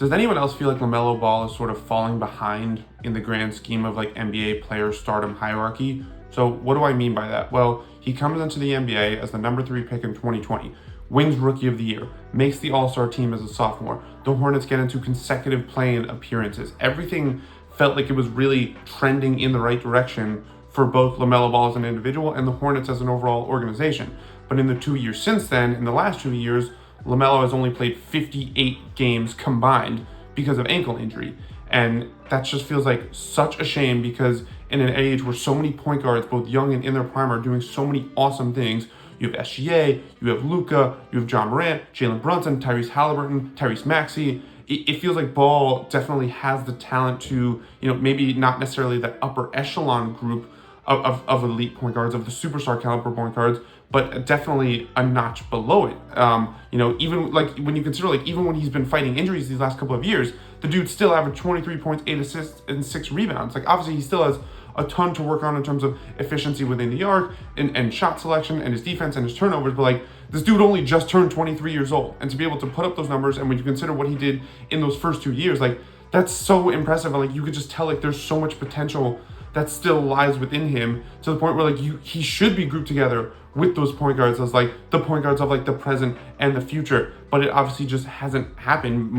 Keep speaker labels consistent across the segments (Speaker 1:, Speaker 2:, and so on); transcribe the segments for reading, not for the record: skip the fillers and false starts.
Speaker 1: Does anyone else feel like LaMelo Ball is sort of falling behind in the grand scheme of like NBA player stardom hierarchy? So what do I mean by that? Well, he comes into the NBA as the number 3 pick in 2020, wins Rookie of the Year, makes the All-Star team as a sophomore. The Hornets get into consecutive play-in appearances. Everything felt like it was really trending in the right direction for both LaMelo Ball as an individual and the Hornets as an overall organization. But in the 2 years since then, in the last 2 years, LaMelo has only played 58 games combined because of ankle injury. And that just feels like such a shame because in an age where so many point guards, both young and in their prime, are doing so many awesome things. You have SGA, you have Luka, you have John Morant, Jalen Brunson, Tyrese Halliburton, Tyrese Maxey. It feels like Ball definitely has the talent to, maybe not necessarily that upper echelon group of elite point guards, of the superstar caliber point guards, but definitely a notch below it. Even like when you consider even when he's been fighting injuries these last couple of years, the dude still averaged 23 points, 8 assists, and 6 rebounds. Like obviously he still has a ton to work on in terms of efficiency within the arc and shot selection and his defense and his turnovers, but like this dude only just turned 23 years old, and to be able to put up those numbers, and when you consider what he did in those first 2 years, like that's so impressive. And like you could just tell like there's so much potential that still lies within him, to the point where he should be grouped together with those point guards as like the point guards of like the present and the future. But it obviously just hasn't happened,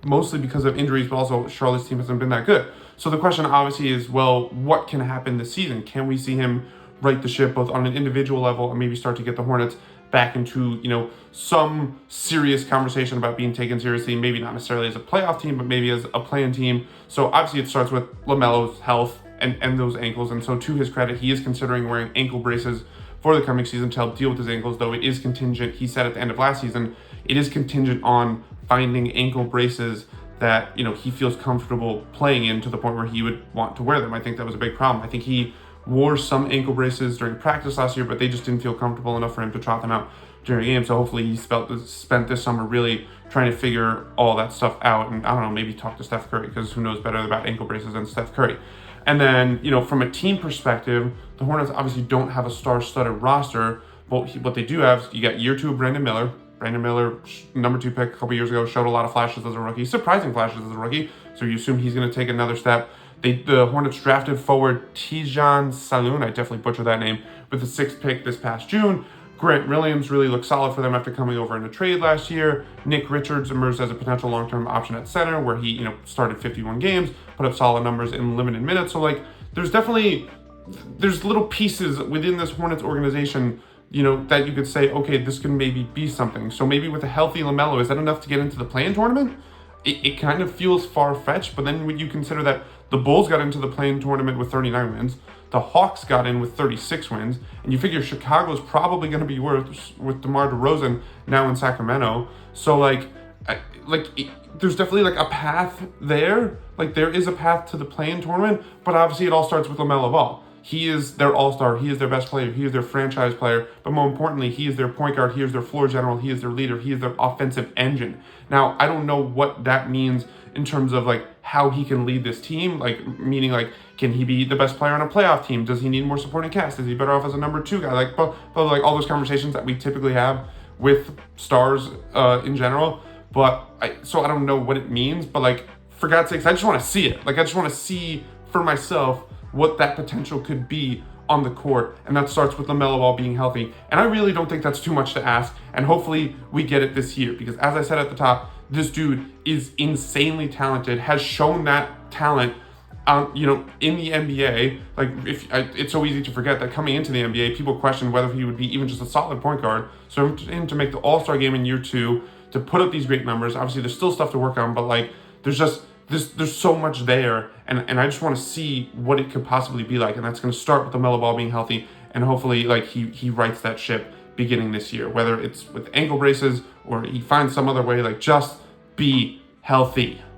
Speaker 1: mostly because of injuries, but also Charlotte's team hasn't been that good. So the question obviously is, well, what can happen this season? Can we see him right the ship both on an individual level and maybe start to get the Hornets back into, some serious conversation about being taken seriously, maybe not necessarily as a playoff team, but maybe as a play-in team. So obviously it starts with LaMelo's health and those ankles. And so to his credit, he is considering wearing ankle braces for the coming season to help deal with his ankles, though it is contingent. He said at the end of last season, it is contingent on finding ankle braces that, he feels comfortable playing in, to the point where he would want to wear them. I think that was a big problem. I think he wore some ankle braces during practice last year, but they just didn't feel comfortable enough for him to trot them out during games. So hopefully he spent this summer really trying to figure all that stuff out. And I don't know, maybe talk to Steph Curry, because who knows better about ankle braces than Steph Curry. And then, from a team perspective, the Hornets obviously don't have a star-studded roster, but what they do have, you got year 2 of Brandon Miller. Brandon Miller, number 2 pick a couple years ago, showed a lot of flashes as a rookie, surprising flashes as a rookie. So you assume he's going to take another step. The Hornets drafted forward Tijan Saloon, I definitely butchered that name, with the 6th pick this past June. Grant Williams really looked solid for them after coming over in a trade last year. Nick Richards emerged as a potential long-term option at center, where he, started 51 games, put up solid numbers in limited minutes. So there's little pieces within this Hornets organization, that you could say, okay, this can maybe be something. So maybe with a healthy LaMelo, is that enough to get into the play-in tournament? It kind of feels far-fetched, but then when you consider that the Bulls got into the play-in tournament with 39 wins, the Hawks got in with 36 wins, and you figure Chicago's probably going to be worse with DeMar DeRozan now in Sacramento. So there's definitely a path there. There is a path to the play-in tournament, but obviously it all starts with LaMelo Ball. He is their all-star. He is their best player. He is their franchise player. But more importantly, he is their point guard. He is their floor general. He is their leader. He is their offensive engine. Now, I don't know what that means in terms of how he can lead this team. Meaning can he be the best player on a playoff team? Does he need more supporting cast? Is he better off as a number 2 guy? But all those conversations that we typically have with stars in general. So I don't know what it means. But for God's sakes, I just want to see it. I just want to see for myself what that potential could be on the court, and that starts with LaMelo Ball being healthy. And I really don't think that's too much to ask, and hopefully we get it this year, because as I said at the top, this dude is insanely talented, has shown that talent in the NBA. It's so easy to forget that coming into the NBA, people questioned whether he would be even just a solid point guard. So for him to make the All-Star game in year 2, to put up these great numbers, obviously there's still stuff to work on, but there's so much there, and I just want to see what it could possibly be like, and that's going to start with the LaMelo Ball being healthy, and hopefully he rights that ship beginning this year, whether it's with ankle braces or he finds some other way. Just be healthy.